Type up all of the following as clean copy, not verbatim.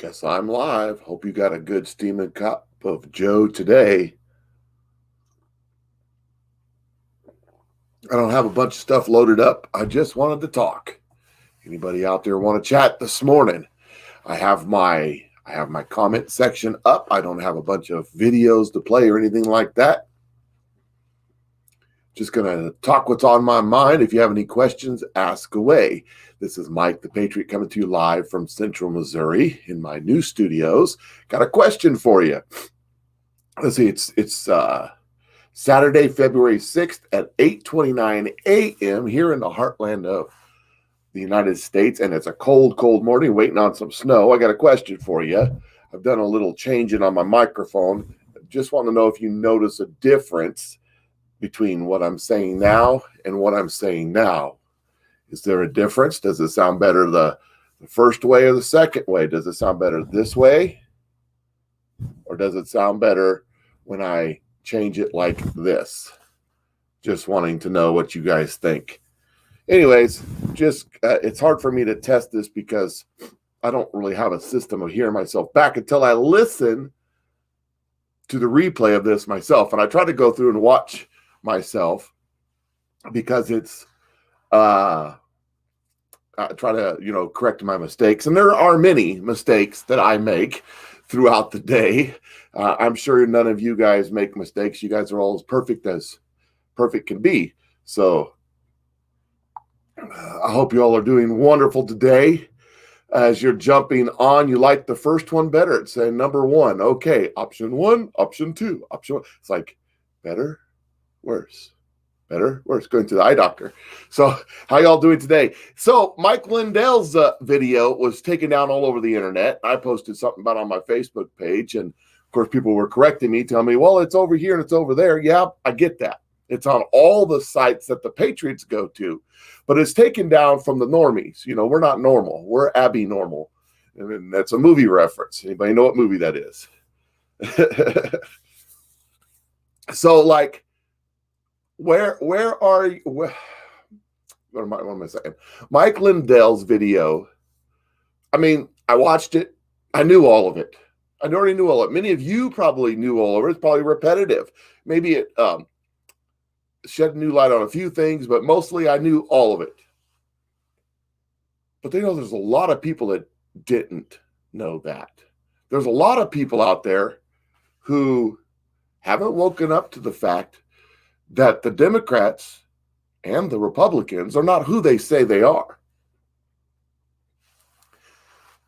Guess I'm live. Hope you got a good steaming cup of Joe today. I don't have a bunch of stuff loaded up. I just wanted to talk. Anybody out there want to chat this morning? I have my comment section up. I don't have a bunch of videos to play or anything like that. Just going to talk what's on my mind. If you have any questions, ask away. This is Mike the Patriot coming to you live from Central Missouri in my new studios. Got a question for you. Let's see, it's Saturday, February 6th at 8:29 a.m. here in the heartland of the United States, and it's a cold morning waiting on some snow. I got a question for you. I've done a little changing on my microphone. Just want to know if you notice a difference between what I'm saying now and what I'm saying now. Is there a difference? Does it sound better the first way or the second way? Does it sound better this way? Or does it sound better when I change it like this? Just wanting to know what you guys think. Anyways, it's hard for me to test this because I don't really have a system of hearing myself back until I listen to the replay of this myself. And I try to go through and watch myself because it's I try to correct my mistakes, and there are many mistakes that I make throughout the day. I'm sure none of you guys make mistakes. You guys are all as perfect can be. So I hope you all are doing wonderful today. As you're jumping on, you like the first one better. It's saying number one. Okay, option one, option two, option one. It's like better, worse, better, worse. Going to the eye doctor. So how y'all doing today? So Mike Lindell's video was taken down all over the internet. I posted something about it on my Facebook page, and of course people were correcting me, telling me, well, it's over here and it's over there. Yeah, I get that. It's on all the sites that the Patriots go to, but it's taken down from the normies. We're not normal. We're abnormal. And that's a movie reference. Anybody know what movie that is? So, like, where are you? What am I saying? Mike Lindell's video. I mean, I watched it. I knew all of it. I already knew all of it. Many of you probably knew all of it. It's probably repetitive. Maybe it shed new light on a few things, but mostly I knew all of it. But there's a lot of people that didn't know that. There's a lot of people out there who haven't woken up to the fact that the Democrats and the Republicans are not who they say they are.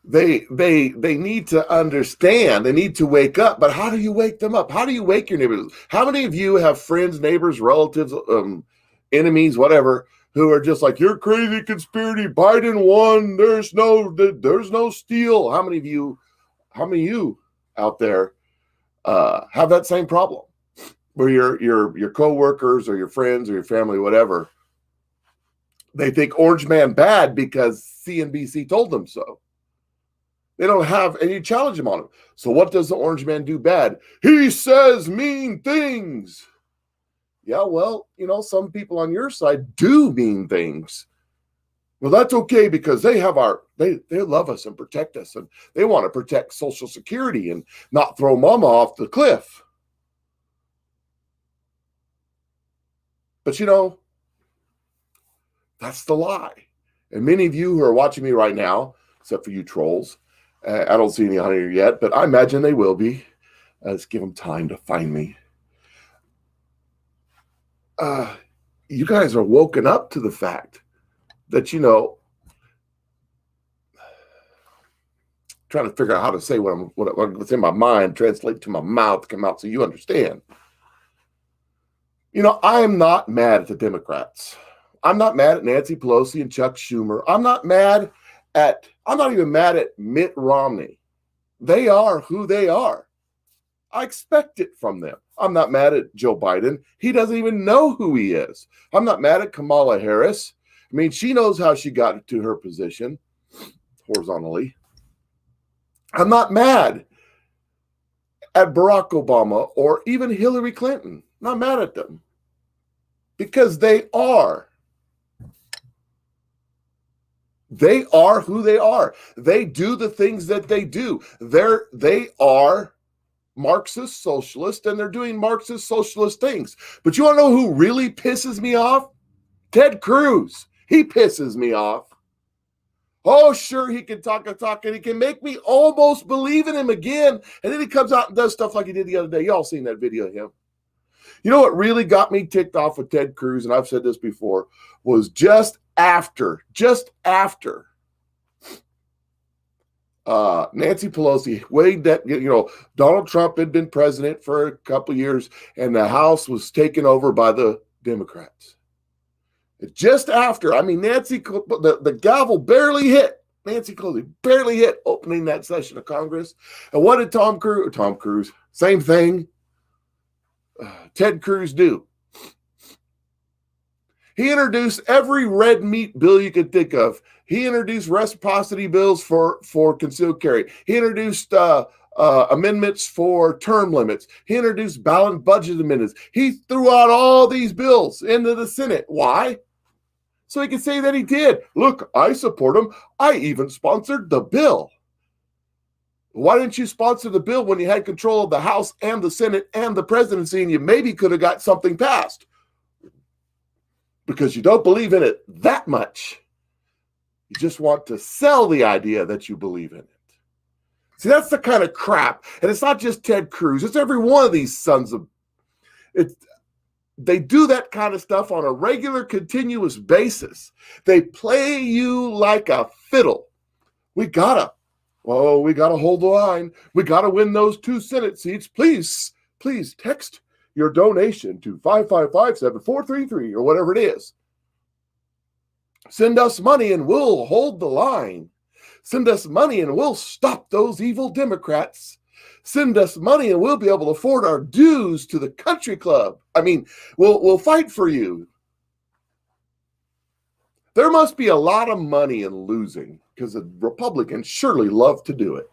They need to understand. They need to wake up. But how do you wake them up? How do you wake your neighbors? How many of you have friends, neighbors, relatives, enemies, whatever, who are just like, you're crazy conspiracy, Biden won, there's no steal? How many of you out there have that same problem? Where your coworkers or your friends or your family, whatever, they think Orange Man bad because CNBC told them so. They don't have any challenge him on him. So what does the Orange Man do bad? He says mean things. Yeah, well, some people on your side do mean things. Well, that's okay because they love us and protect us, and they want to protect Social Security and not throw mama off the cliff. But that's the lie. And many of you who are watching me right now, except for you trolls, I don't see any on here yet, but I imagine they will be. Let's give them time to find me. You guys are woken up to the fact that, trying to figure out how to say what's in my mind, translate to my mouth, come out so you understand. I am not mad at the Democrats. I'm not mad at Nancy Pelosi and Chuck Schumer. I'm not even mad at Mitt Romney. They are who they are. I expect it from them. I'm not mad at Joe Biden. He doesn't even know who he is. I'm not mad at Kamala Harris. I mean, she knows how she got to her position horizontally. I'm not mad at Barack Obama or even Hillary Clinton. Not mad at them because they are They are who they are. They do the things that they do. They are Marxist socialist, and they're doing Marxist socialist things. But you want to know who really pisses me off? Ted Cruz. He pisses me off. Oh, sure, he can talk and he can make me almost believe in him again. And then he comes out and does stuff like he did the other day. Y'all seen that video of him. You know what really got me ticked off with Ted Cruz, and I've said this before, was just after Nancy Pelosi weighed that, Donald Trump had been president for a couple of years, and the House was taken over by the Democrats. Just after, Nancy, the gavel barely hit. Nancy Pelosi barely hit opening that session of Congress. And what did Tom Cruise, same thing, Ted Cruz do? He introduced every red meat bill you could think of. He introduced reciprocity bills for concealed carry. He introduced amendments for term limits. He introduced balanced budget amendments. He threw out all these bills into the Senate. Why? So he could say that he did. Look, I support him. I even sponsored the bill. Why didn't you sponsor the bill when you had control of the House and the Senate and the presidency, and you maybe could have got something passed? Because you don't believe in it that much. You just want to sell the idea that you believe in it. See, that's the kind of crap. And it's not just Ted Cruz. It's every one of these sons of... They do that kind of stuff on a regular, continuous basis. They play you like a fiddle. We gotta hold the line. We gotta win those 2 Senate seats. Please text your donation to 555-7433 or whatever it is. Send us money and we'll hold the line. Send us money and we'll stop those evil Democrats. Send us money and we'll be able to afford our dues to the country club. We'll fight for you. There must be a lot of money in losing, because the Republicans surely love to do it.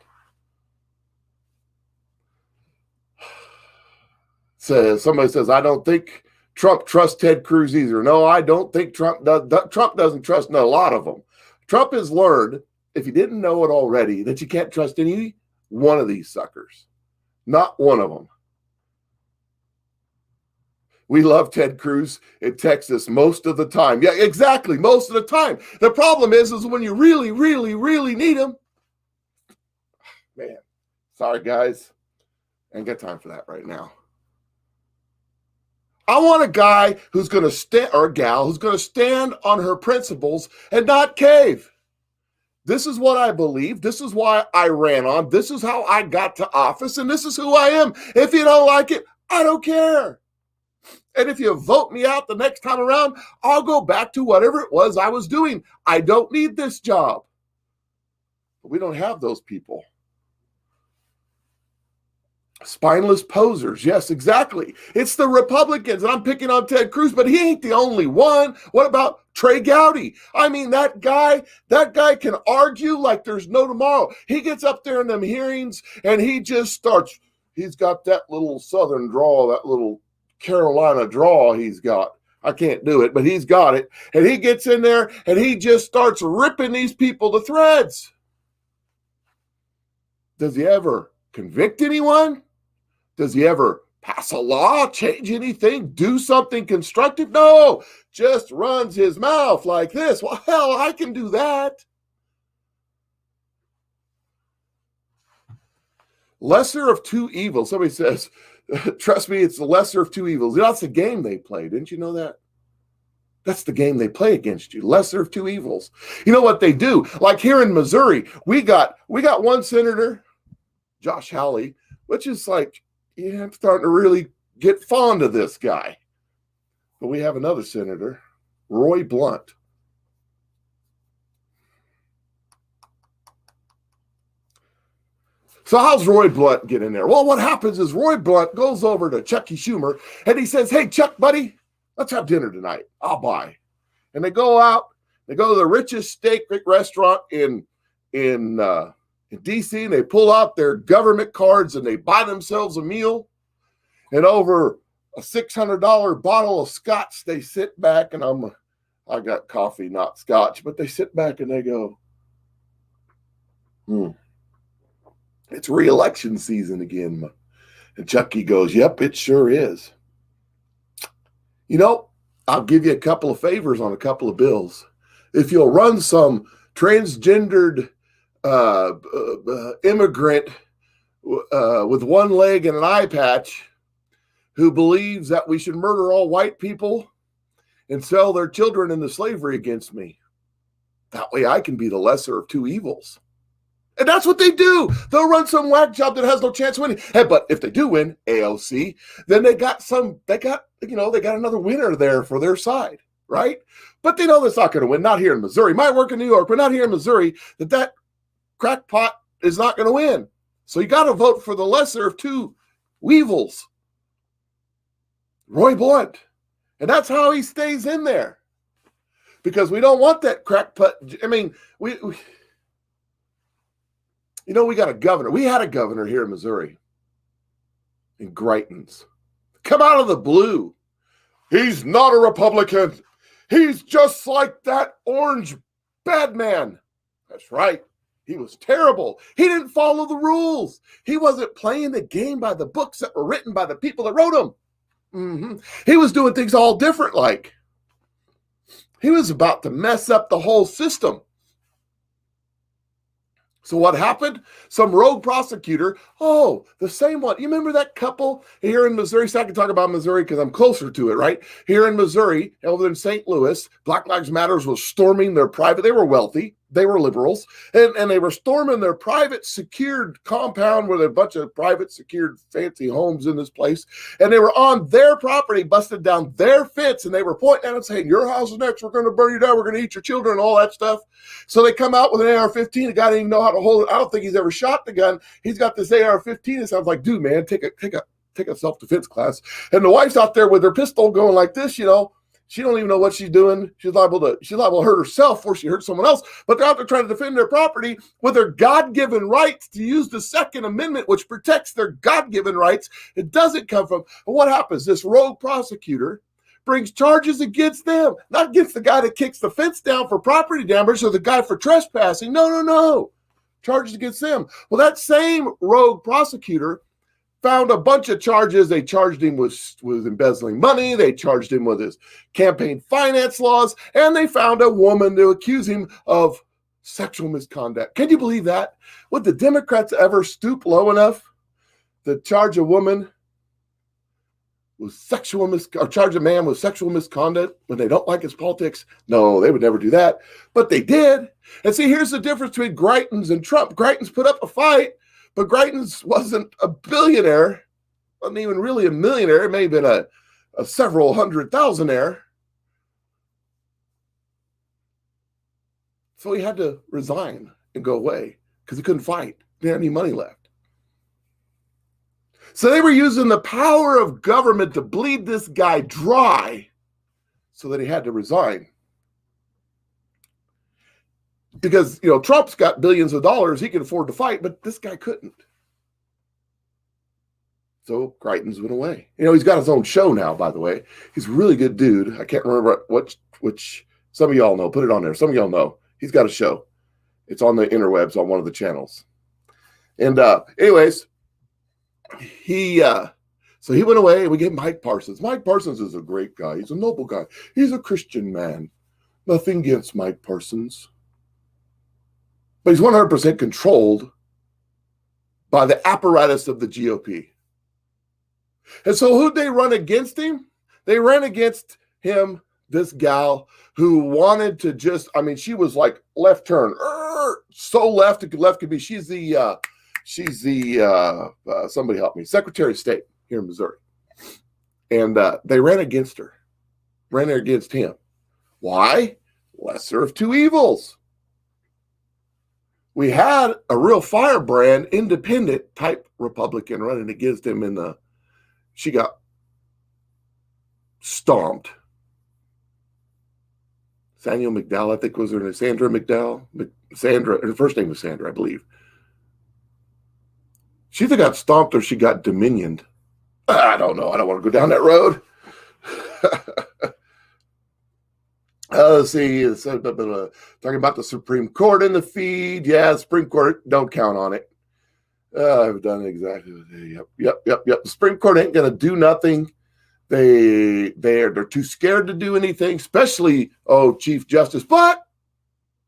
Somebody says, I don't think Trump trusts Ted Cruz either. No, I don't think Trump does. Trump doesn't trust a lot of them. Trump has learned, if you didn't know it already, that you can't trust any one of these suckers. Not one of them. We love Ted Cruz in Texas most of the time. Yeah, exactly, most of the time. The problem is when you really, really, really need him. Man, sorry, guys. I ain't got time for that right now. I want a guy who's going to stand, or a gal who's going to stand on her principles and not cave. This is what I believe. This is why I ran on. This is how I got to office, and this is who I am. If you don't like it, I don't care. And if you vote me out the next time around, I'll go back to whatever it was I was doing. I don't need this job. But we don't have those people. Spineless posers. Yes, exactly. It's the Republicans. And I'm picking on Ted Cruz, but he ain't the only one. What about Trey Gowdy? That guy can argue like there's no tomorrow. He gets up there in them hearings and he just starts. He's got that little Southern drawl, that little Carolina drawl he's got. I can't do it, but he's got it. And he gets in there and he just starts ripping these people to threads. Does he ever convict anyone? Does he ever pass a law, change anything, do something constructive? No, just runs his mouth like this. Well, hell, I can do that. Lesser of two evils. Somebody says, trust me, it's the lesser of two evils. That's the game they play. Didn't you know that? That's the game they play against you. Lesser of two evils. You know what they do? Like here in Missouri, we got one senator, Josh Hawley, which is like, yeah, I'm starting to really get fond of this guy. But we have another senator, Roy Blunt. So how's Roy Blunt get in there? Well, what happens is Roy Blunt goes over to Chucky Schumer and he says, hey, Chuck, buddy, let's have dinner tonight. I'll buy. And they go out. They go to the richest steak restaurant in D.C., and they pull out their government cards and they buy themselves a meal. And over a $600 bottle of scotch, they sit back, and I got coffee, not scotch, but they sit back and they go, It's re-election season again. And Chucky goes, yep, it sure is. You know, I'll give you a couple of favors on a couple of bills. If you'll run some transgendered immigrant with one leg and an eye patch who believes that we should murder all white people and sell their children into slavery against me. That way I can be the lesser of two evils. And that's what they do. They'll run some whack job that has no chance of winning. Hey, but if they do win AOC, then they got another winner there for their side, right? But they know that's not going to win. Not here in Missouri. Might work in New York, but not here in Missouri. That crackpot is not going to win. So you got to vote for the lesser of two evils, Roy Blunt. And that's how he stays in there. Because we don't want that crackpot. I mean, we got a governor. We had a governor here in Missouri, in Greitens. Come out of the blue. He's not a Republican. He's just like that orange bad man. That's right. He was terrible. He didn't follow the rules. He wasn't playing the game by the books that were written by the people that wrote them. He was doing things all different like. He was about to mess up the whole system. So what happened? Some rogue prosecutor, the same one. You remember that couple here in Missouri? So I can talk about Missouri because I'm closer to it, right? Here in Missouri, over in St. Louis, Black Lives Matter was storming their private. They were wealthy. They were liberals. And they were storming their private secured compound with a bunch of private secured fancy homes in this place. And they were on their property, busted down their fence. And they were pointing at it and saying, your house is next. We're going to burn you down. We're going to eat your children and all that stuff. So they come out with an AR-15. The guy didn't even know how to hold it. I don't think he's ever shot the gun. He's got this AR-15. It sounds like, dude, man, take a self-defense class. And the wife's out there with her pistol going like this, She don't even know what she's doing. She's liable to hurt herself before she hurts someone else. But they're out there trying to defend their property with their God-given rights to use the Second Amendment, which protects their God-given rights. It doesn't come from. And what happens? This rogue prosecutor brings charges against them, not against the guy that kicks the fence down for property damage or the guy for trespassing. No. Charges against them. Well, that same rogue prosecutor found a bunch of charges. They charged him with embezzling money. They charged him with his campaign finance laws. And they found a woman to accuse him of sexual misconduct. Can you believe that? Would the Democrats ever stoop low enough to charge a woman with charge a man with sexual misconduct when they don't like his politics? No, they would never do that. But they did. And see, here's the difference between Greitens and Trump. Greitens put up a fight. But Greitens wasn't a billionaire, wasn't even really a millionaire. It may have been a several $100,000-aire. So he had to resign and go away because he couldn't fight. He didn't have any money left. So they were using the power of government to bleed this guy dry so that he had to resign. Because, Trump's got billions of dollars. He can afford to fight, but this guy couldn't. So Greitens went away. He's got his own show now, by the way. He's a really good dude. I can't remember which some of y'all know. Put it on there. Some of y'all know. He's got a show. It's on the interwebs on one of the channels. And anyways, so he went away and we get Mike Parsons. Mike Parsons is a great guy. He's a noble guy. He's a Christian man. Nothing against Mike Parsons. But he's 100% controlled by the apparatus of the GOP. And so who'd they run against him? They ran against him, this gal who wanted to she was like left turn. So left could be. She's the somebody help me, Secretary of State here in Missouri. And they ran against him. Why? Lesser of two evils. We had a real firebrand, independent type Republican running against him she got stomped. Sandra McDowell, I think was her name. Sandra McDowell. Her first name was Sandra, I believe. She either got stomped or she got dominioned. I don't know. I don't want to go down that road. Let's see. It's, talking about the Supreme Court in the feed. Yeah, Supreme Court, don't count on it. I've done exactly. Yep. The Supreme Court ain't going to do nothing. They're too scared to do anything, especially, Chief Justice. But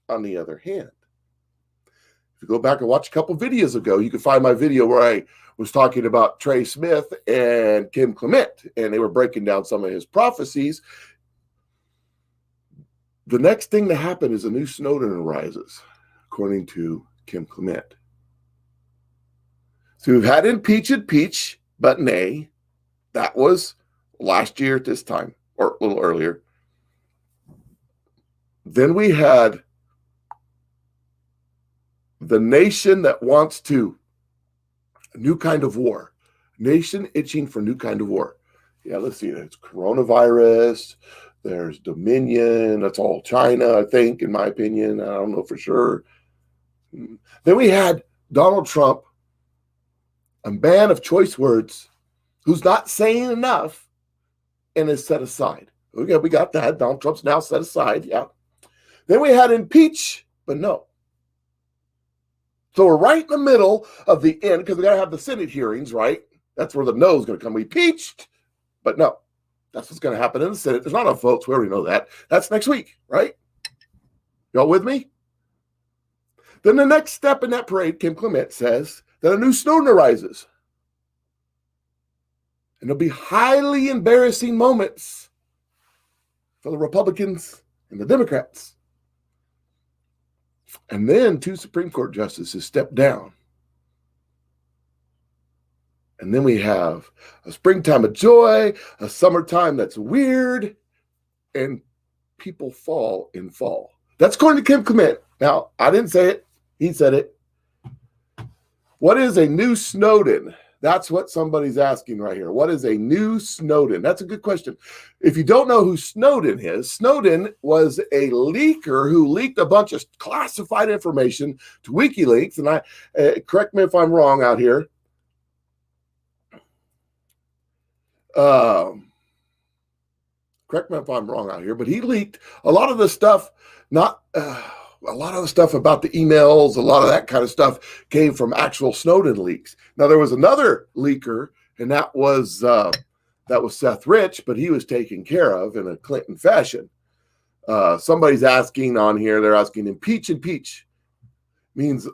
on the other hand, if you go back and watch a couple videos ago, you can find my video where I was talking about Trey Smith and Kim Clement, and they were breaking down some of his prophecies. The next thing to happen is a new Snowden arises, according to Kim Clement. So we've had impeach, but nay. That was last year at this time, or a little earlier. Then we had the nation that wants to, a new kind of war. Nation itching for new kind of war. Yeah, let's see. There's coronavirus. There's Dominion. That's all China, I think, in my opinion. I don't know for sure. Then we had Donald Trump, a man of choice words, who's not saying enough and is set aside. Okay, we got that. Donald Trump's now set aside. Yeah. Then we had impeach, but no. So we're right in the middle of the end because we got to have the Senate hearings, right? That's where the no is going to come. We impeached, but no. That's what's going to happen in the Senate. There's not enough votes. We already know that. That's next week, right? Y'all with me? Then the next step in that parade, Kim Clement says that a new Snowden arises. And there'll be highly embarrassing moments for the Republicans and the Democrats. And then 2 Supreme Court justices step down. And then we have a springtime of joy, a summertime that's weird, and people fall in fall. That's according to Kim Clement. Now, I didn't say it. He said it. What is a new Snowden? That's what somebody's asking right here. What is a new Snowden? That's a good question. If you don't know who Snowden is, Snowden was a leaker who leaked a bunch of classified information to WikiLeaks. And correct me if I'm wrong out here. Correct me if I'm wrong out here, but he leaked a lot of the stuff, a lot of the stuff about the emails, a lot of that kind of stuff came from actual Snowden leaks. Now, there was another leaker, and that was Seth Rich, but he was taken care of in a Clinton fashion. Somebody's asking on here, they're asking impeach means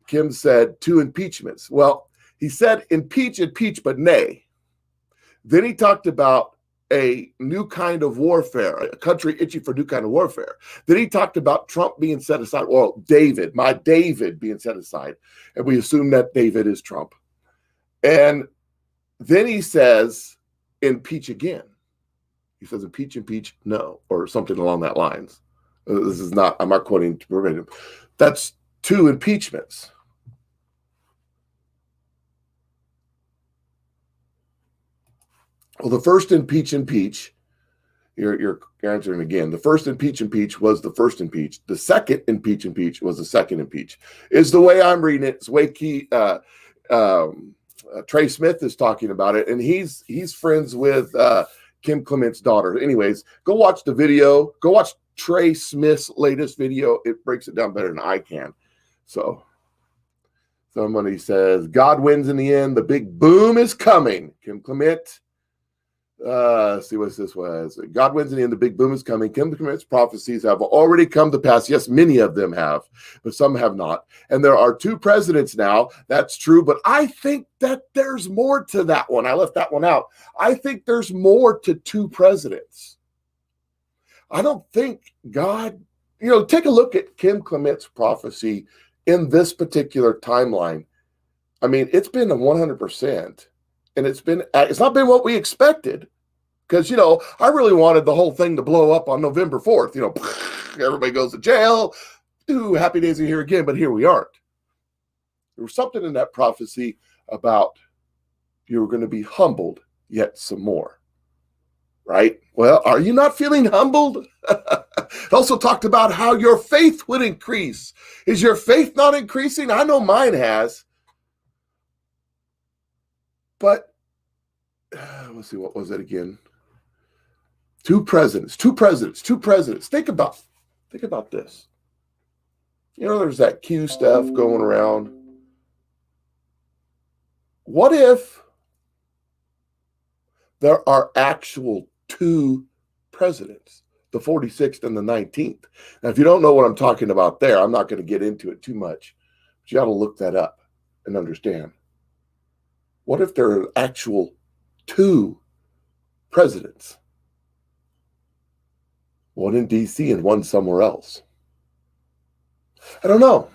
Kim said 2 impeachments. Well, he said impeach, but nay. Then he talked about a new kind of warfare, a country itching for new kind of warfare. Then he talked about Trump being set aside. Well, my David being set aside. And we assume that David is Trump. And then he says, impeach again. He says, impeach, no, or something along that lines. This is not, I'm not quoting verbatim. That's 2 impeachments. Well, the first impeach, you're answering again. The first impeach was the first impeach. The second impeach was the second impeach. Is the way I'm reading it. It's the way Trey Smith is talking about it, and he's friends with Kim Clement's daughter. Anyways, go watch the video. Go watch Trey Smith's latest video. It breaks it down better than I can. So somebody says, God wins in the end. The big boom is coming. Kim Clement. See what this was. God wins in the end. The big boom is coming. Kim Clement's prophecies have already come to pass. Yes, many of them have, but some have not. And there are 2 presidents now. That's true. But I think that there's more to that one. I left that one out. I think there's more to 2 presidents. I don't think God, take a look at Kim Clement's prophecy in this particular timeline. I mean, it's been a 100%. And it's not been what we expected because, I really wanted the whole thing to blow up on November 4th. Everybody goes to jail. Ooh, happy days are here again, but here we aren't. There was something in that prophecy about you were going to be humbled yet some more, right? Well, are you not feeling humbled? It also talked about how your faith would increase. Is your faith not increasing? I know mine has. But let's see, what was it again? Two presidents, two presidents, two presidents. Think about this. You know, there's that Q stuff going around. What if there are actual two presidents, the 46th and the 19th? Now, if you don't know what I'm talking about there, I'm not going to get into it too much, but you got to look that up and understand. What if there are actual two presidents? One in D.C. and one somewhere else. I don't know.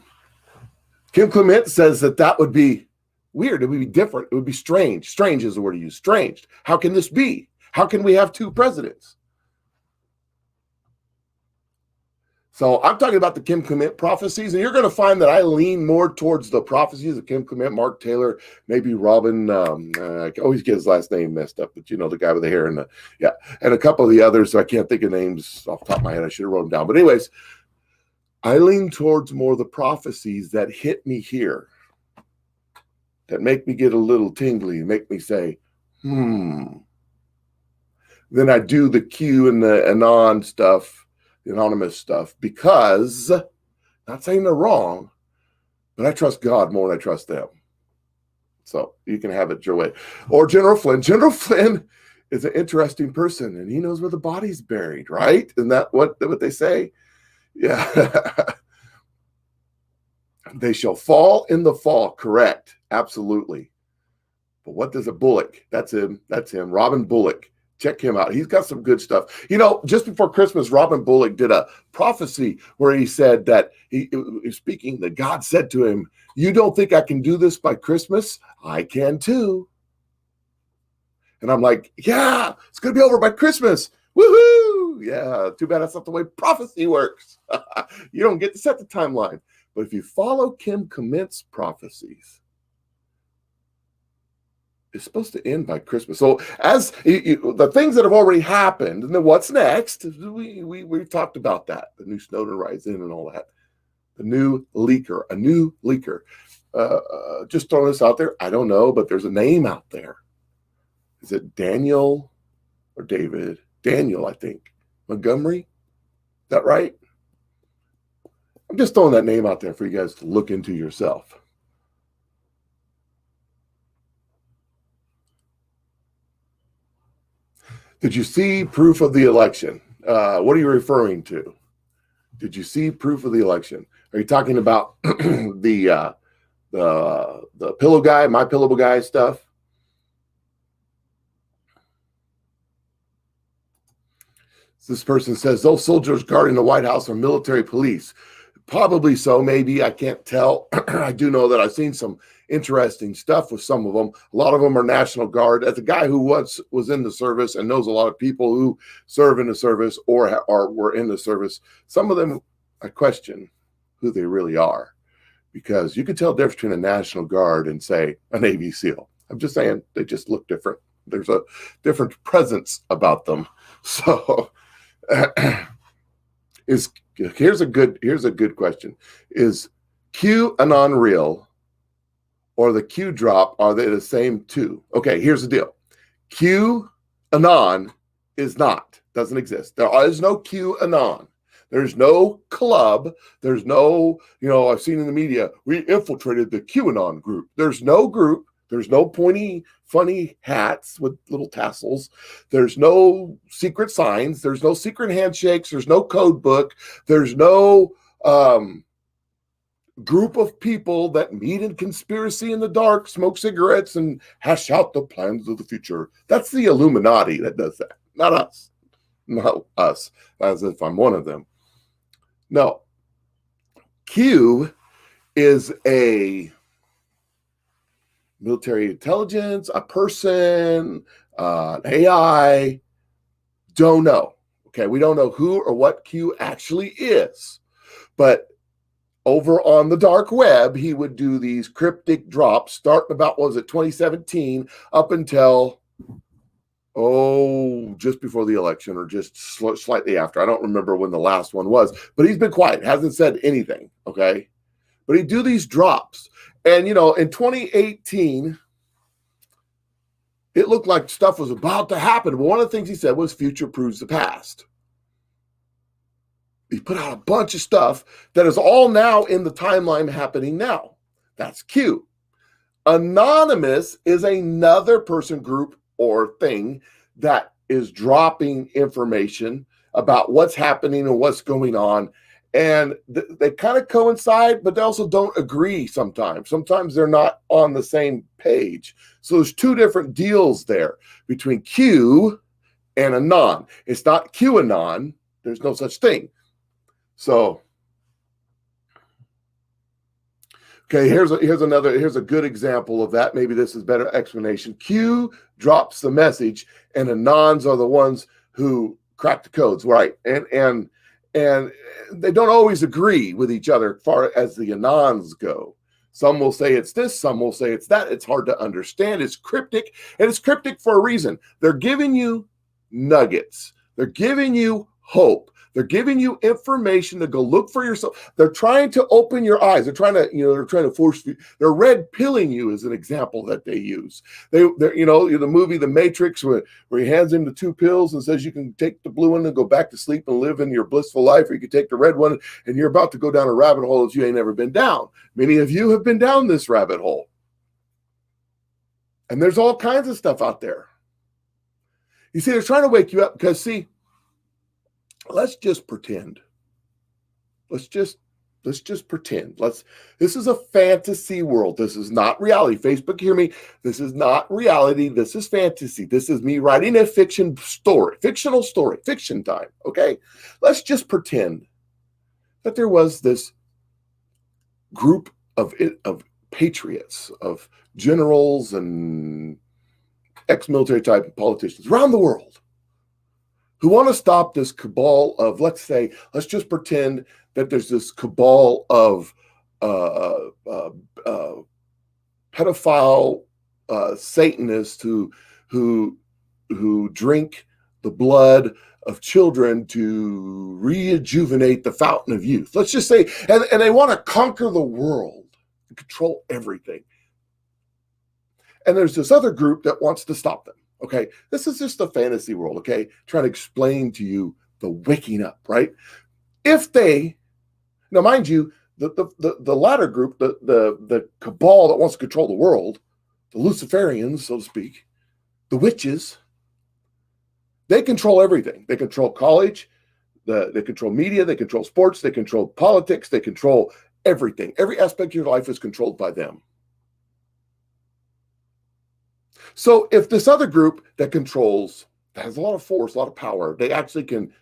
Kim Clement says that would be weird. It would be different. It would be strange. Strange is the word to use. Strange. How can this be? How can we have two presidents? So I'm talking about the Kim Clement prophecies, and you're going to find that I lean more towards the prophecies of Kim Clement, Mark Taylor, maybe Robin. I always get his last name messed up, but you know, the guy with the hair and a couple of the others. So I can't think of names off the top of my head. I should have wrote them down. But anyways, I lean towards more the prophecies that hit me here, that make me get a little tingly, make me say, Then I do the Q and the Anon stuff, the anonymous stuff, because, not saying they're wrong, but I trust God more than I trust them. So you can have it your way. Or General Flynn. General Flynn is an interesting person, and he knows where the body's buried, right? Isn't that what they say? Yeah. They shall fall in the fall. Correct. Absolutely. But what does a Bullock? That's him. Robin Bullock. Check him out. He's got some good stuff. You know, just before Christmas, Robin Bullock did a prophecy where he said that he was speaking, that God said to him, "You don't think I can do this by Christmas? I can too." And I'm like, yeah, it's going to be over by Christmas. Woohoo! Yeah, too bad that's not the way prophecy works. You don't get to set the timeline. But if you follow Kim Clement's prophecies, it's supposed to end by Christmas. So as the things that have already happened, and then what's next? We've talked about that. The new Snowden Rising and all that. A new leaker. Just throwing this out there. I don't know, but there's a name out there. Is it Daniel or David? Daniel, I think. Montgomery? Is that right? I'm just throwing that name out there for you guys to look into yourself. Did you see proof of the election? What are you referring to? Did you see proof of the election? Are you talking about the pillow guy, my pillow guy stuff? This person says those soldiers guarding the White House are military police. Probably so, maybe. I can't tell. I do know that I've seen some interesting stuff with some of them. A lot of them are National Guard. As a guy who was in the service and knows a lot of people who serve in the service or were in the service, some of them I question who they really are, because you can tell the difference between a National Guard and, say, a Navy SEAL. I'm just saying they just look different. There's a different presence about them. So here's a good question. Is QAnon real or the Q drop, are they the same too? Okay, here's the deal. QAnon is not, doesn't exist. There is no QAnon. There's no club. There's no, I've seen in the media, we infiltrated the QAnon group. There's no group. There's no pointy, funny hats with little tassels. There's no secret signs. There's no secret handshakes. There's no code book. There's no group of people that meet in conspiracy in the dark, smoke cigarettes, and hash out the plans of the future. That's the Illuminati that does that, not us. Not us, as if I'm one of them. No. Q is a military intelligence, a person, an AI. Don't know. Okay, we don't know who or what Q actually is. But over on the dark web, he would do these cryptic drops starting about, 2017 up until, just before the election or just slightly after. I don't remember when the last one was. But he's been quiet, hasn't said anything, okay? But he'd do these drops. And, in 2018, it looked like stuff was about to happen. But one of the things he said was future proves the past. He put out a bunch of stuff that is all now in the timeline happening now. That's Q. Anonymous is another person, group, or thing that is dropping information about what's happening and what's going on. And they kind of coincide, but they also don't agree sometimes. Sometimes they're not on the same page. So there's two different deals there between Q and Anon. It's not QAnon. There's no such thing. So, okay, here's a good example of that. Maybe this is better explanation. Q drops the message, and Anons are the ones who crack the codes, right? And they don't always agree with each other as far as the Anons go. Some will say it's this, some will say it's that. It's hard to understand. It's cryptic, and it's cryptic for a reason. They're giving you nuggets. They're giving you hope. They're giving you information to go look for yourself. They're trying to open your eyes. They're trying to force you. They're red pilling you as an example that they use. They're the movie The Matrix where he hands him the two pills and says you can take the blue one and go back to sleep and live in your blissful life, or you can take the red one and you're about to go down a rabbit hole that you ain't never been down. Many of you have been down this rabbit hole. And there's all kinds of stuff out there. You see, they're trying to wake you up because, see, let's just pretend. Let's just pretend. This is a fantasy world. This is not reality. Facebook, hear me. This is not reality. This is fantasy. This is me writing a fictional story, fiction time. Okay. Let's just pretend that there was this group of patriots, of generals and ex-military type politicians around the world who want to stop this cabal of, let's just pretend that there's this cabal of pedophile Satanists who drink the blood of children to rejuvenate the fountain of youth. Let's just say, and they want to conquer the world and control everything. And there's this other group that wants to stop them. Okay, this is just the fantasy world, okay? Trying to explain to you the waking up, right? If they, now mind you, the latter group, the cabal that wants to control the world, the Luciferians, so to speak, the witches, they control everything. They control college, they control media, they control sports, they control politics, they control everything. Every aspect of your life is controlled by them. So if this other group that has a lot of force, a lot of power, they actually can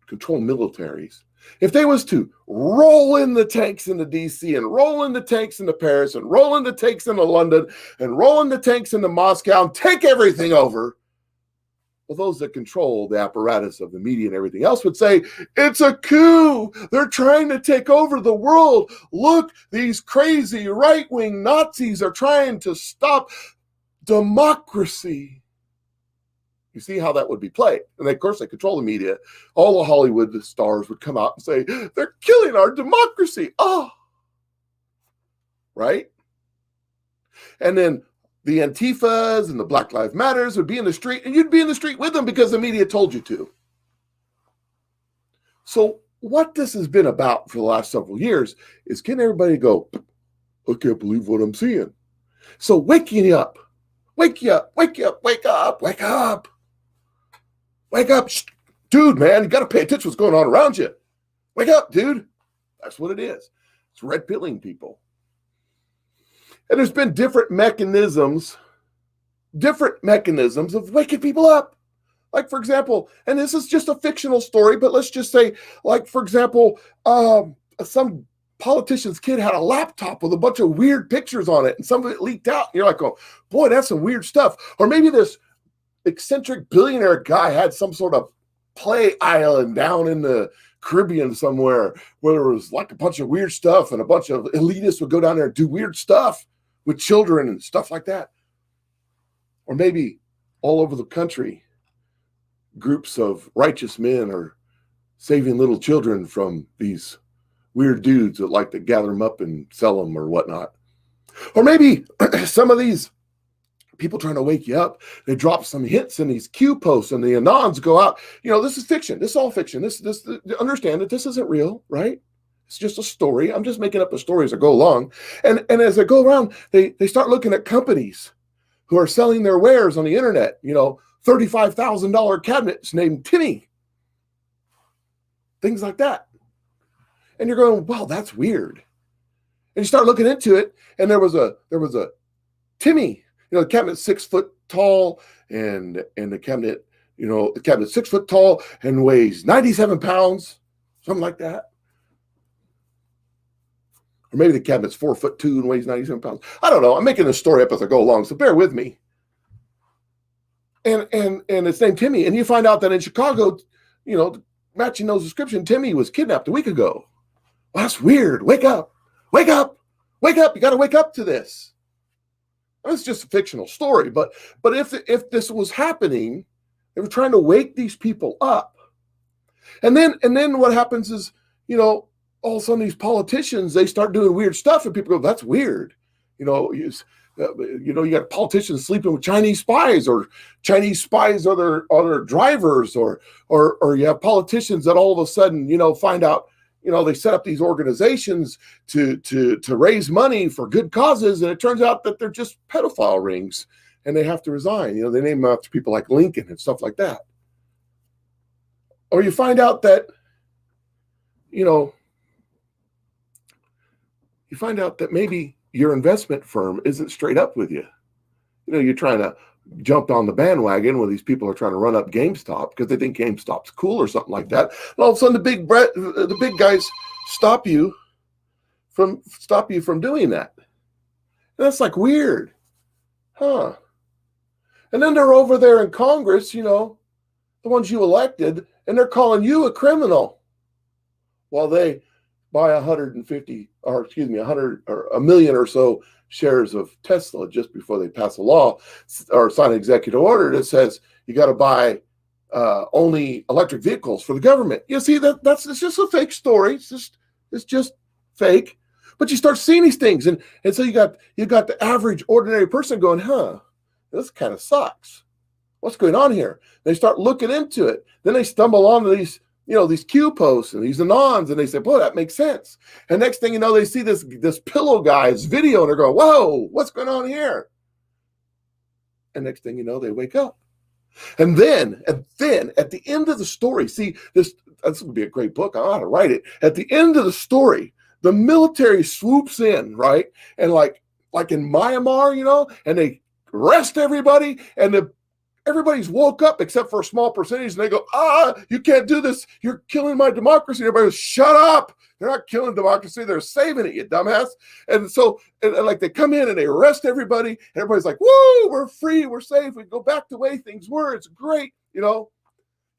control militaries. If they was to roll in the tanks into DC and roll in the tanks into Paris and roll in the tanks into London and roll in the tanks into Moscow and take everything over, well, those that control the apparatus of the media and everything else would say, it's a coup. They're trying to take over the world. Look, these crazy right-wing Nazis are trying to stop democracy. You see how that would be played. And of course, they control the media. All the Hollywood stars would come out and say, they're killing our democracy. Oh, right? And then the Antifas and the Black Lives Matters would be in the street, and you'd be in the street with them because the media told you to. So what this has been about for the last several years is getting everybody to go, I can't believe what I'm seeing. So waking you up. Wake you up, wake you up, wake up, wake up. Wake up. Shh. Dude, man, you got to pay attention to what's going on around you. Wake up, dude. That's what it is. It's red pilling people. And there's been different mechanisms of waking people up. Like, for example, and this is just a fictional story, but let's just say, like, for example, some politician's kid had a laptop with a bunch of weird pictures on it, and some of it leaked out. And you're like, oh, boy, that's some weird stuff. Or maybe this eccentric billionaire guy had some sort of play island down in the Caribbean somewhere where there was like a bunch of weird stuff, and a bunch of elitists would go down there and do weird stuff with children and stuff like that. Or maybe all over the country, groups of righteous men are saving little children from these weird dudes that like to gather them up and sell them or whatnot. Or maybe some of these people trying to wake you up. They drop some hints in these Q posts, and the anons go out. This is fiction. This is all fiction. This understand that this isn't real, right? It's just a story. I'm just making up a story as I go along. And as I go around, they start looking at companies who are selling their wares on the internet. $35,000 cabinets named Timmy. Things like that. And you're going, wow, that's weird. And you start looking into it, and there was a Timmy. The cabinet's 6 foot tall, and the cabinet, the cabinet's 6 foot tall and weighs 97 pounds, something like that. Or maybe the cabinet's 4'2" and weighs 97 pounds. I don't know. I'm making this story up as I go along, so bear with me. And it's named Timmy, and you find out that in Chicago, matching those description, Timmy was kidnapped a week ago. Well, that's weird. Wake up. Wake up. Wake up. You got to wake up to this. It's just a fictional story, but if this was happening, they were trying to wake these people up, and then what happens is, all of a sudden these politicians, they start doing weird stuff, and people go, "That's weird," you got politicians sleeping with Chinese spies, or Chinese spies are their drivers, or you have politicians that all of a sudden find out. They set up these organizations to raise money for good causes, and it turns out that they're just pedophile rings, and they have to resign. They name them after people like Lincoln and stuff like that. Or you find out that, maybe your investment firm isn't straight up with you. You're trying to jump on the bandwagon when these people are trying to run up GameStop because they think GameStop's cool or something like that. And all of a sudden, the big guys stop you from doing that. And that's like weird, huh? And then they're over there in Congress, the ones you elected, and they're calling you a criminal while they buy 100 or a million or so shares of Tesla just before they pass a law or sign an executive order that says you got to buy only electric vehicles for the government. You see, it's just a fake story. It's just fake. But you start seeing these things, and so you got the average ordinary person going, huh, this kind of sucks. What's going on here? They start looking into it. Then they stumble onto these Q posts and these anons, and they say, boy, that makes sense. And next thing you know, they see this pillow guy's video, and they're going, whoa, what's going on here? And next thing you know, they wake up. And then at the end of the story, see, this would be a great book. I don't know how to write it. At the end of the story, the military swoops in, right? And like in Myanmar, and they arrest everybody, and everybody's woke up except for a small percentage, and they go, you can't do this. You're killing my democracy. And everybody goes, shut up. They're not killing democracy. They're saving it, you dumbass. And so, and like they come in and they arrest everybody, and everybody's like, woo, we're free. We're safe. We go back the way things were. It's great, And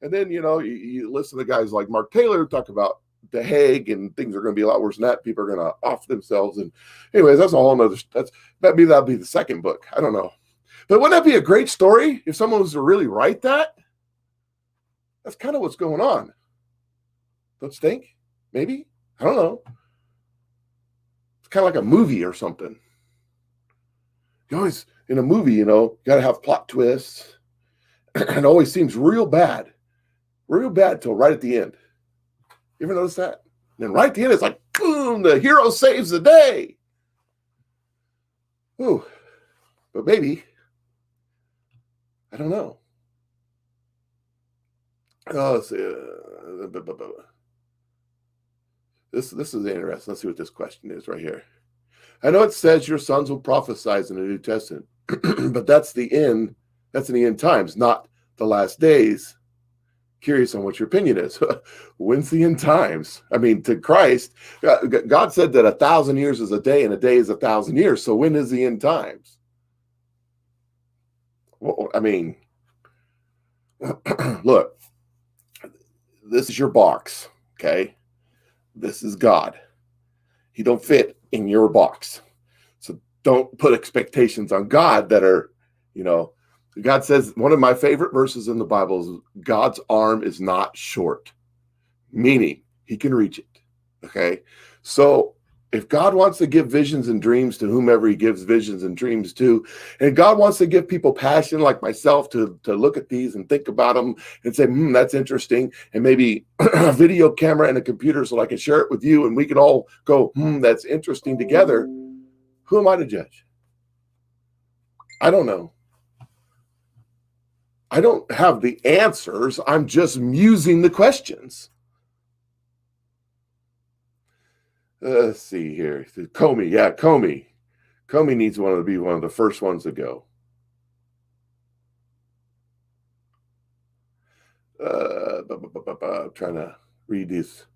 then, you listen to guys like Mark Taylor talk about The Hague, and things are going to be a lot worse than that. People are going to off themselves. And anyways, that's a whole nother, that'll be the second book. I don't know. But wouldn't that be a great story if someone was to really write that? That's kind of what's going on. Don't you think? Maybe? I don't know. It's kind of like a movie or something. You always, in a movie, you got to have plot twists. And it always seems real bad till right at the end. You ever notice that? And then right at the end, it's like, boom, the hero saves the day. Ooh, but maybe, I don't know. Let's see. This is interesting. Let's see what this question is right here. I know it says your sons will prophesy in the New Testament, but that's the end. That's in the end times, not the last days. Curious on what your opinion is. When's the end times? I mean, to Christ, God said that 1,000 years is a day and a day is 1,000 years. So when is the end times? Well, I mean, look, this is your box, okay? This is God. He don't fit in your box. So don't put expectations on God that are, God says, one of my favorite verses in the Bible is God's arm is not short, meaning he can reach it. Okay. So If God wants to give visions and dreams to whomever he gives visions and dreams to, and God wants to give people passion like myself to look at these and think about them and say, that's interesting, and maybe a video camera and a computer so I can share it with you and we can all go, that's interesting together, who am I to judge? I don't know. I don't have the answers. I'm just musing the questions. Let's see here. Comey. Yeah, Comey. Comey needs to be one of the first ones to go. I'm trying to read these.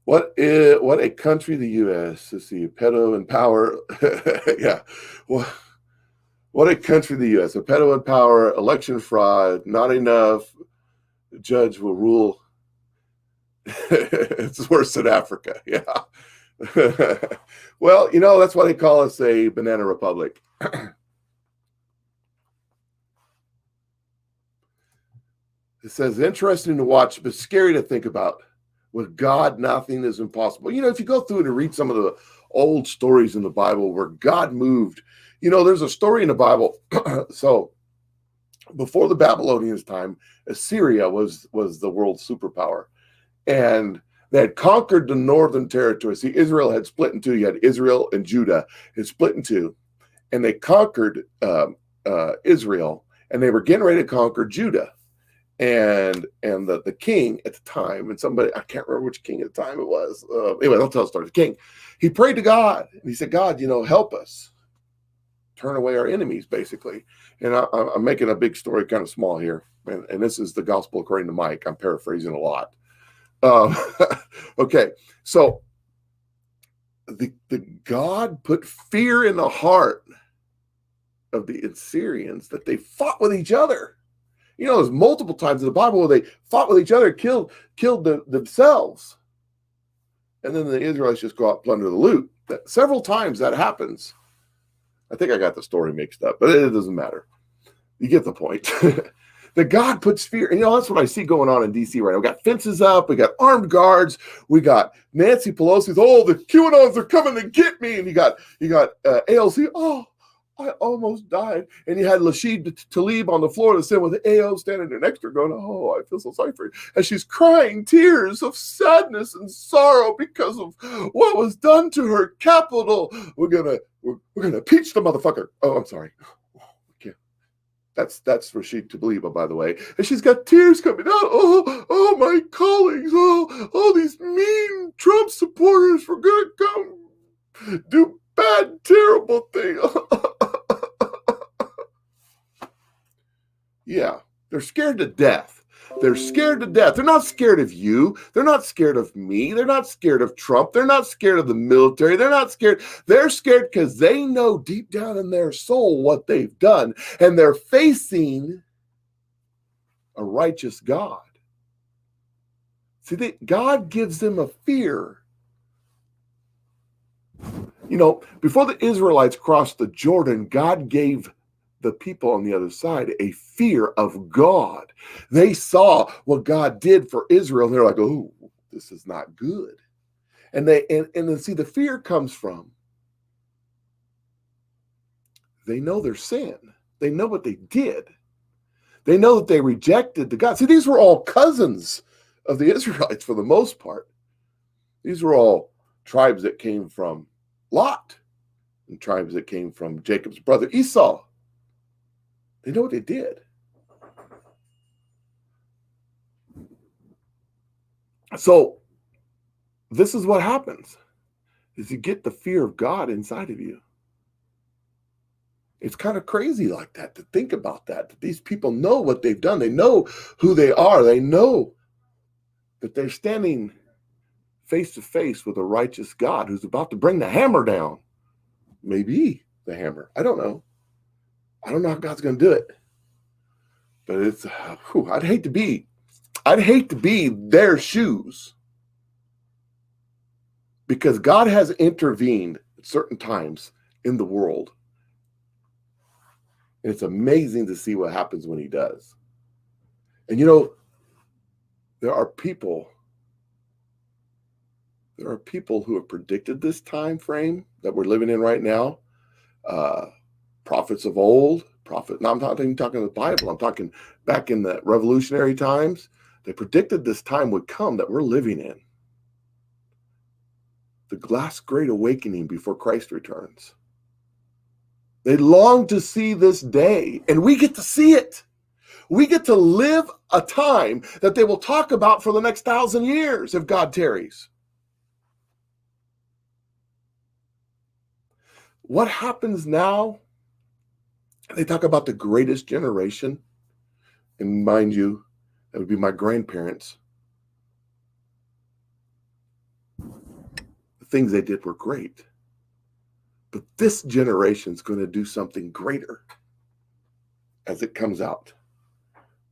What a country, the U.S. Let's see. Pedo in power. Yeah. What a country, the U.S. A pedo in power, election fraud, not enough. The judge will rule. It's worse than Africa. Yeah. Well, that's why they call us a banana republic. It says, interesting to watch, but scary to think about. With God, nothing is impossible. If you go through it and read some of the old stories in the Bible where God moved, there's a story in the Bible. So before the Babylonians' time, Assyria was the world's superpower. And they had conquered the northern territory. See, Israel had split in two. You had Israel and Judah. It split in two. And they conquered Israel, and they were getting ready to conquer Judah. And the king at the time, and somebody, I can't remember which king at the time it was. Anyway, I'll tell the story. The king, he prayed to God, and he said, God, help us. Turn away our enemies, basically. And I'm making a big story kind of small here. And this is the gospel according to Mike. I'm paraphrasing a lot. Okay, so the God put fear in the heart of the Assyrians that they fought with each other. There's multiple times in the Bible where they fought with each other, killed themselves. And then the Israelites just go out and plunder the loot. Several times that happens. I think I got the story mixed up, but it doesn't matter. You get the point. That God puts fear. And that's what I see going on in D.C. right now. We got fences up. We got armed guards. We got Nancy Pelosi's, the QAnons are coming to get me. And you got AOC, I almost died. And you had Rashid Tlaib on the floor of the Senate with AO standing there next to her going, I feel so sorry for you. And she's crying tears of sadness and sorrow because of what was done to her Capitol. We're gonna impeach the motherfucker. Oh, I'm sorry. That's Rashid Tlaib, by the way. And she's got tears coming out. Oh, my colleagues. Oh, these mean Trump supporters were going to come do bad, terrible things. Yeah, they're scared to death. They're scared to death. They're not scared of you. They're not scared of me. They're not scared of Trump. They're not scared of the military. They're not scared. They're scared because they know deep down in their soul what they've done. And they're facing a righteous God. See, God gives them a fear. Before the Israelites crossed the Jordan, God gave the people on the other side a fear of God. They saw what God did for Israel, and they're like, oh, this is not good. And then see, the fear comes from they know their sin. They know what they did. They know that they rejected the God. See, these were all cousins of the Israelites for the most part. These were all tribes that came from Lot and tribes that came from Jacob's brother Esau. They know what they did. So this is what happens, is you get the fear of God inside of you. It's kind of crazy like that, to think about that these people know what they've done. They know who they are. They know that they're standing face to face with a righteous God who's about to bring the hammer down. Maybe the hammer. I don't know. I don't know how God's going to do it. But it's, I'd hate to be their shoes, because God has intervened at certain times in the world. And it's amazing to see what happens when he does. And there are people There are people who have predicted this time frame that we're living in right now. Prophets of old, no, I'm not even talking the Bible. I'm talking back in the revolutionary times. They predicted this time would come that we're living in. The last great awakening before Christ returns. They long to see this day, and we get to see it. We get to live a time that they will talk about for the next 1,000 years if God tarries. What happens now? They talk about the greatest generation. And mind you, that would be my grandparents. The things they did were great. But this generation is going to do something greater as it comes out.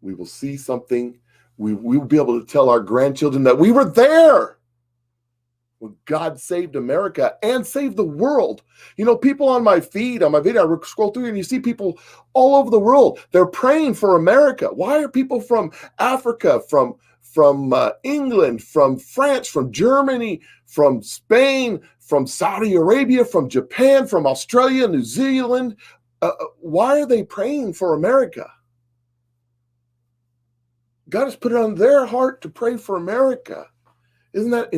We will see something. We will be able to tell our grandchildren that we were there when God saved America and saved the world. You know, people on my feed, on my video, I scroll through and you see people all over the world. They're praying for America. Why are people from Africa, from England, from France, from Germany, from Spain, from Saudi Arabia, from Japan, from Australia, New Zealand? Why are they praying for America? God has put it on their heart to pray for America. Isn't that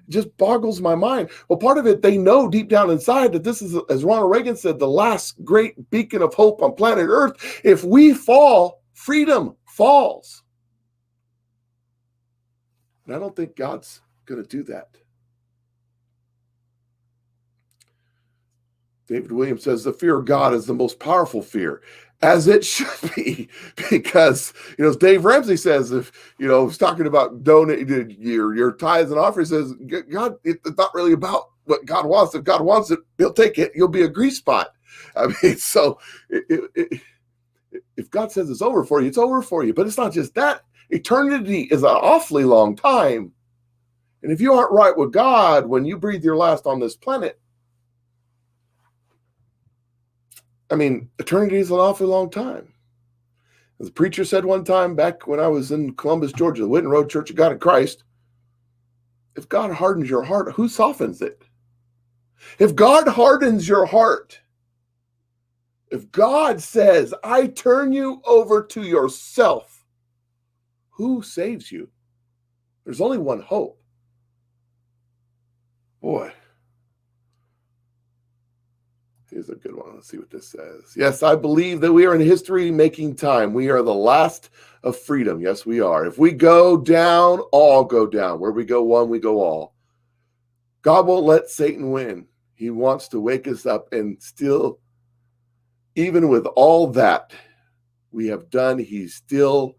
just boggles my mind? Well, part of it, they know deep down inside that this is, as Ronald Reagan said, the last great beacon of hope on planet Earth. If we fall, freedom falls. And I don't think God's going to do that. David Williams says the fear of God is the most powerful fear, as it should be, because, as Dave Ramsey says, if, he's talking about donating your tithes and offerings, says, God, it's not really about what God wants. If God wants it, he'll take it. You'll be a grease spot. I mean, so if God says it's over for you, it's over for you. But it's not just that. Eternity is an awfully long time. And if you aren't right with God when you breathe your last on this planet, I mean, eternity is an awfully long time. As a preacher said one time back when I was in Columbus, Georgia, the Whitten Road Church of God in Christ, if God hardens your heart, who softens it? If God hardens your heart, if God says, I turn you over to yourself, who saves you? There's only one hope. Boy. Here's a good one. Let's see what this says. Yes, I believe that we are in history making time. We are the last of freedom. Yes, we are. If we go down, all go down. Where we go one, we go all. God won't let Satan win. He wants to wake us up, and still, even with all that we have done, he's still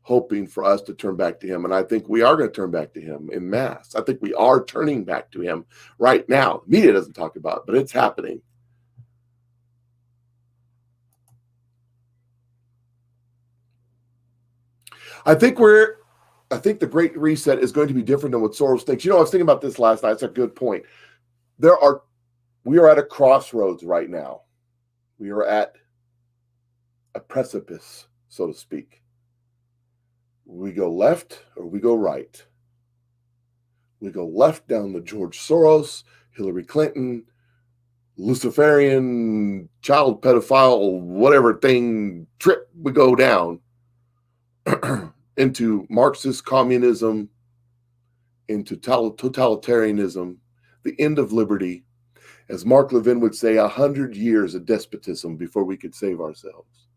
hoping for us to turn back to him. And I think we are going to turn back to him en masse. I think we are turning back to him right now. Media doesn't talk about it, but it's happening. I think the Great Reset is going to be different than what Soros thinks. I was thinking about this last night. It's a good point. We are at a crossroads right now. We are at a precipice, so to speak. We go left or we go right. We go left down the George Soros, Hillary Clinton, Luciferian, child pedophile, whatever thing trip we go down. Into Marxist communism, into totalitarianism, the end of liberty. As Mark Levin would say, 100 years of despotism before we could save ourselves.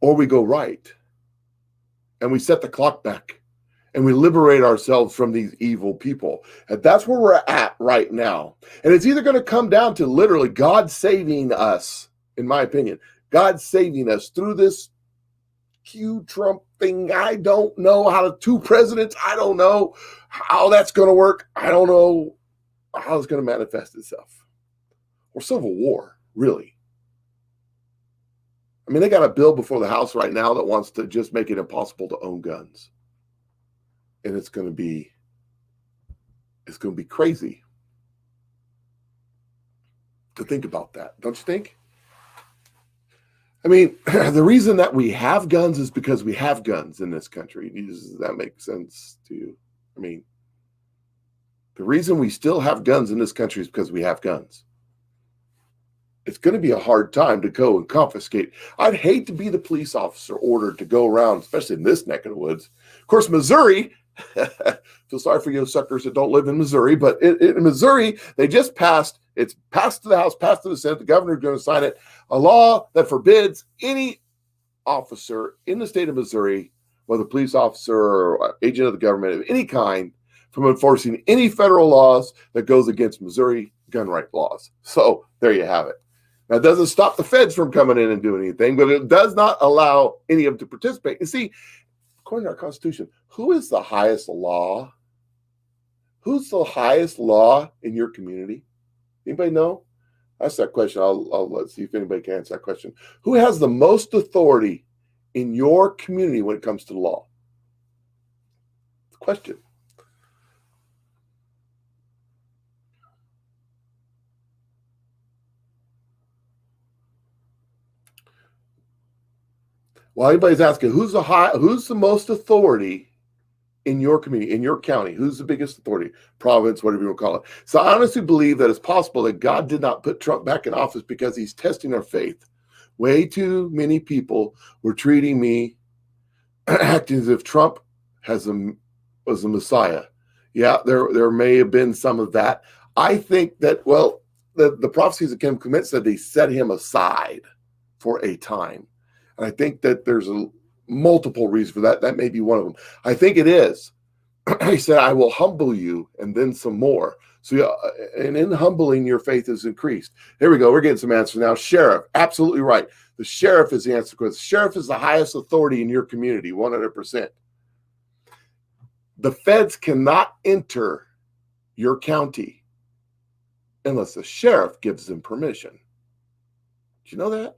Or we go right, and we set the clock back, and we liberate ourselves from these evil people. And that's where we're at right now. And it's either going to come down to literally God saving us, in my opinion, God saving us through this Q Trump thing. I don't know how the two presidents, I don't know how that's going to work. I don't know how it's going to manifest itself. Or civil war, really. I mean, they got a bill before the House right now that wants to just make it impossible to own guns. And it's going to be crazy to think about that. Don't you think? I mean, the reason that we have guns is because we have guns in this country. Does that make sense to you? I mean, the reason we still have guns in this country is because we have guns. It's going to be a hard time to go and confiscate. I'd hate to be the police officer ordered to go around, especially in this neck of the woods. Of course, Missouri, feel sorry for you suckers that don't live in Missouri, but in Missouri, they just passed, it's passed to the House, passed to the Senate, the governor's going to sign it, a law that forbids any officer in the state of Missouri, whether police officer or agent of the government of any kind, from enforcing any federal laws that goes against Missouri gun right laws. So there you have it. Now, it doesn't stop the feds from coming in and doing anything, but it does not allow any of them to participate. You see, according to our Constitution, who is the highest law? Who's the highest law in your community? Anybody know? Ask that question. Let's see if anybody can answer that question. Who has the most authority in your community when it comes to the law? Question. While anybody's asking, who's the most authority in your community, in your county? Who's the biggest authority? Province, whatever you want to call it. So I honestly believe that it's possible that God did not put Trump back in office because he's testing our faith. Way too many people were treating me, acting as if Trump was the Messiah. Yeah, there may have been some of that. I think that, well, the prophecies of Kim Clement said they set him aside for a time. And I think that there's multiple reasons for that. That may be one of them. I think it is. He said, I will humble you and then some more. So, and in humbling, your faith is increased. Here we go. We're getting some answers now. Sheriff, absolutely right. The sheriff is the answer. Because the sheriff is the highest authority in your community, 100%. The feds cannot enter your county unless the sheriff gives them permission. Did you know that?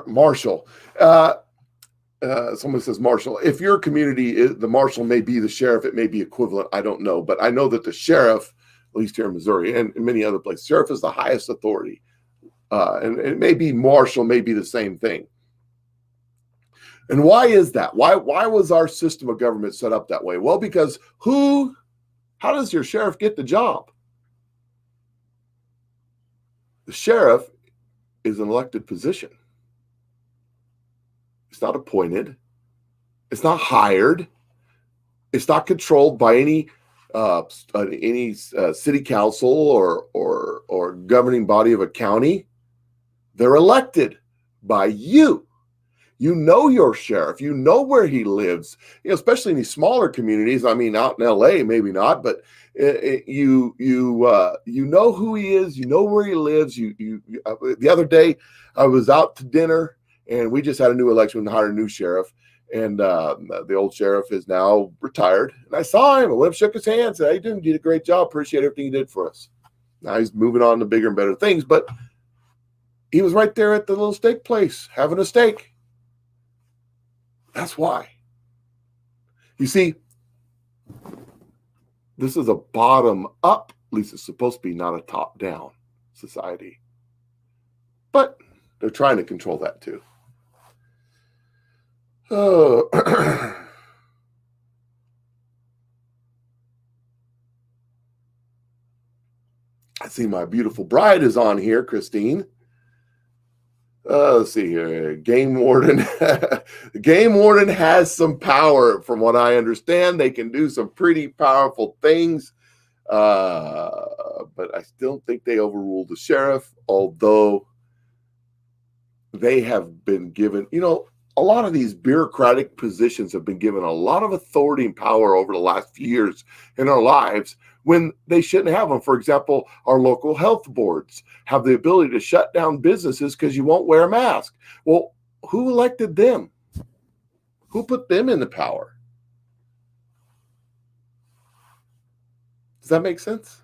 Marshal. Someone says marshal. If your community is the marshal, may be the sheriff, it may be equivalent. I don't know, but I know that the sheriff, at least here in Missouri and in many other places, sheriff is the highest authority, and it may be marshal, may be the same thing. And why is that? Why was our system of government set up that way? Well, because how does your sheriff get the job? The sheriff is an elected position. It's not appointed. It's not hired. It's not controlled by any city council or governing body of a county. They're elected by you. You know your sheriff. You know where he lives. You know, especially in these smaller communities. I mean, out in LA, maybe not, but you know who he is. You know where he lives. The other day, I was out to dinner, and we just had a new election and hired a new sheriff. And the old sheriff is now retired. And I saw him. I went up, shook his hand, said, "How you doing? You did a great job. Appreciate everything you did for us." Now he's moving on to bigger and better things, but he was right there at the little steak place having a steak. That's why. You see, this is a bottom up, at least it's supposed to be, not a top down society. But they're trying to control that too. Oh. I see my beautiful bride is on here, Christine. Let's see here. Game warden. Game warden has some power, from what I understand. They can do some pretty powerful things, but I still think they overruled the sheriff, although they have been given, a lot of these bureaucratic positions have been given a lot of authority and power over the last few years in our lives when they shouldn't have them. For example, our local health boards have the ability to shut down businesses because you won't wear a mask. Well, who elected them? Who put them in the power? Does that make sense?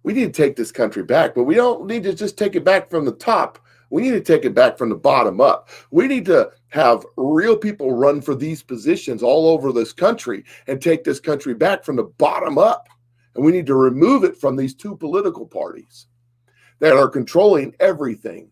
We need to take this country back, but we don't need to just take it back from the top. We need to take it back from the bottom up. We need to have real people run for these positions all over this country and take this country back from the bottom up. And we need to remove it from these two political parties. that are controlling everything.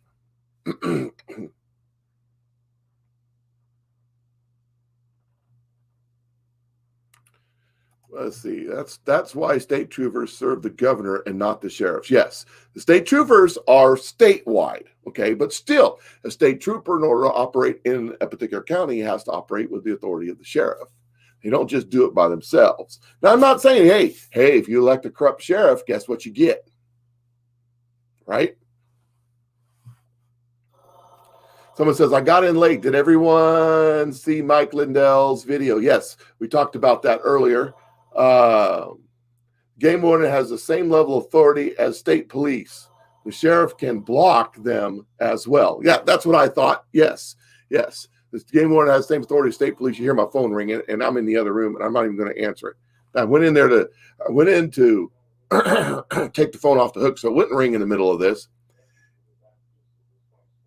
Let's see. That's why state troopers serve the governor and not the sheriffs. Yes, the state troopers are statewide, okay, but still, a state trooper, in order to operate in a particular county, has to operate with the authority of the sheriff. They don't just do it by themselves. Now, I'm not saying, hey, if you elect a corrupt sheriff, guess what you get, right? Someone says, I got in late. Did everyone see Mike Lindell's video? Yes, we talked about that earlier. Game warden has the same level of authority as state police. The sheriff can block them as well. Yeah, that's what I thought. Yes. The game warden has the same authority as state police. You hear my phone ringing, and I'm in the other room, and I'm not even going to answer it. I went in to take the phone off the hook, so it wouldn't ring in the middle of this.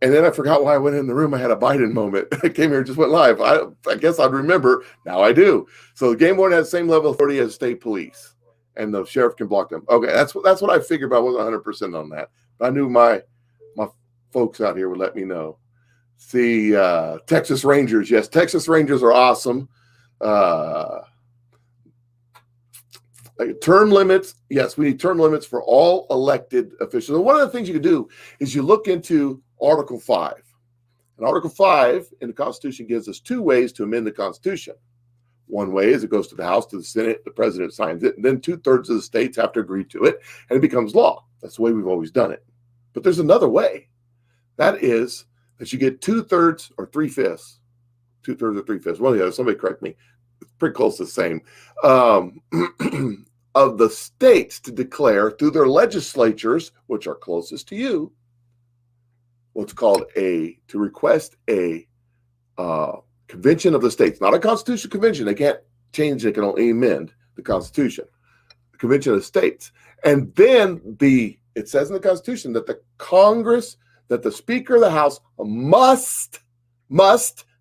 And then I forgot why I went in the room. I had a Biden moment. I came here and just went live. I guess I'd remember. Now I do. So the game warden has the same level of authority as state police, and the sheriff can block them. Okay, that's what I figured, but I wasn't 100% on that. But I knew my folks out here would let me know. See, Texas Rangers. Yes, Texas Rangers are awesome. Term limits. Yes, we need term limits for all elected officials. And one of the things you can do is you look into Article 5. And Article 5 in the Constitution gives us two ways to amend the Constitution. One way is it goes to the House, to the Senate, the president signs it, and then 2/3 of the states have to agree to it, and it becomes law. That's the way we've always done it. But there's another way. That is that you get 2/3 or 3/5. 2/3 or 3/5. Well, yeah, somebody correct me. It's pretty close to the same. Of the states to declare through their legislatures, which are closest to you, what's called to request a convention of the states, not a constitutional convention. They can't change, they can only amend the Constitution, the convention of the states. And then it says in the Constitution that the Congress, that the Speaker of the House must,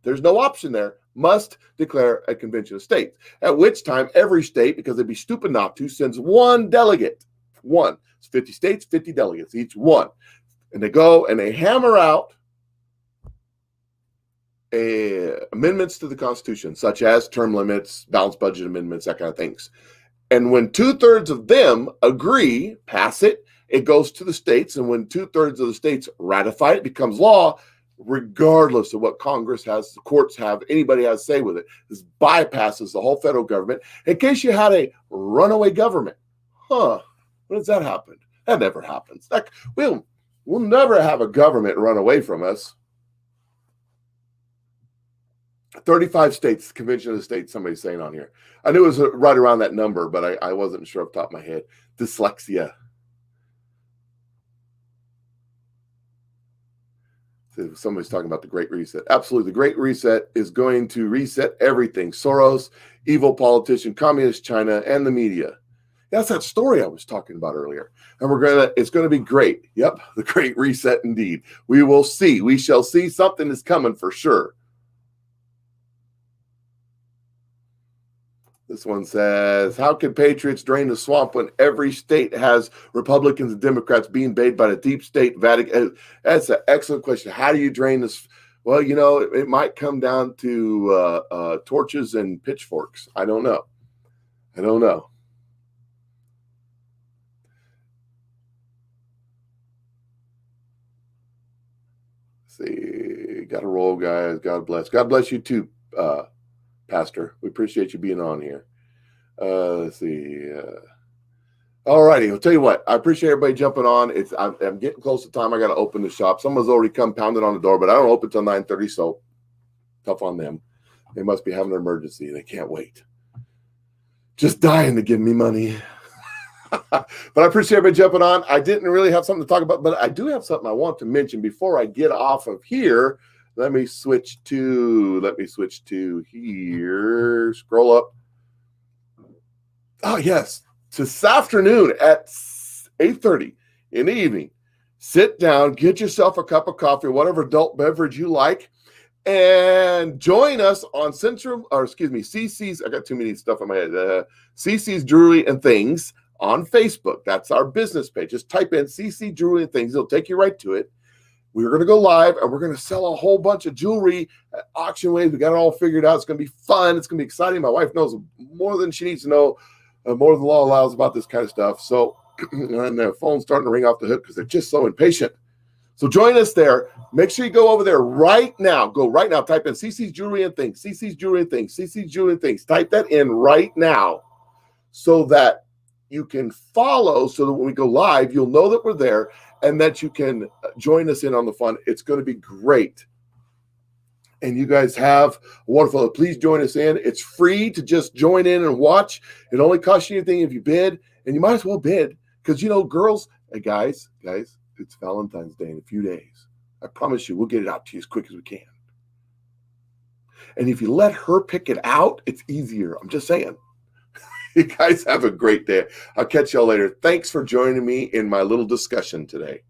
there's no option there, must declare a convention of states, at which time every state, because they'd be stupid not to, sends one delegate. One. It's 50 states, 50 delegates, each one. And they go and they hammer out amendments to the Constitution, such as term limits, balanced budget amendments, that kind of things. And when 2/3 of them agree, pass it, it goes to the states. And when 2/3 of the states ratify it, it becomes law, regardless of what Congress has, the courts have, anybody has say with it. This bypasses the whole federal government. In case you had a runaway government. When does that happen? That never happens. We'll never have a government run away from us. 35 states, Convention of the States, somebody's saying on here. I knew it was right around that number, but I wasn't sure off the top of my head. Dyslexia. So somebody's talking about the Great Reset. Absolutely. The Great Reset is going to reset everything. Soros, evil politician, communist China, and the media. That's that story I was talking about earlier. And it's going to be great. Yep, the Great Reset indeed. We will see. We shall see. Something is coming for sure. This one says, how can patriots drain the swamp when every state has Republicans and Democrats being paid by the deep state Vatican? That's an excellent question. How do you drain this? Well, it might come down to torches and pitchforks. I don't know. See, got to roll, guys. God bless. God bless you too, Pastor. We appreciate you being on here. Let's see. All righty. I'll tell you what. I appreciate everybody jumping on. I'm getting close to time. I got to open the shop. Someone's already come pounding on the door, but I don't open till 9:30, so tough on them. They must be having an emergency. They can't wait. Just dying to give me money. But I appreciate everybody jumping on. I didn't really have something to talk about, but I do have something I want to mention before I get off of here. Let me switch to here. Scroll up. Oh, yes. This afternoon at 8:30 in the evening, sit down, get yourself a cup of coffee, whatever adult beverage you like, and join us on CC's, I got too many stuff in my head, CC's Jewelry and Things on Facebook. That's our business page. Just type in CC Jewelry and Things. It'll take you right to it. We're going to go live and we're going to sell a whole bunch of jewelry at Auction Waves. We got it all figured out. It's going to be fun. It's going to be exciting. My wife knows more than she needs to know, more than the law allows about this kind of stuff. So, and the phone's starting to ring off the hook because they're just so impatient. So join us there. Make sure you go over there right now. Go right now. Type in CC's Jewelry and Things, CC's Jewelry and Things, CC's Jewelry and Things. Type that in right now so that you can follow, so that when we go live, you'll know that we're there and that you can join us in on the fun. It's going to be great. And you guys have a wonderful, please join us in. It's free to just join in and watch. It only costs you anything if you bid, and you might as well bid because, girls, hey, guys, it's Valentine's Day in a few days. I promise you, we'll get it out to you as quick as we can. And if you let her pick it out, it's easier. I'm just saying. You guys have a great day. I'll catch y'all later. Thanks for joining me in my little discussion today.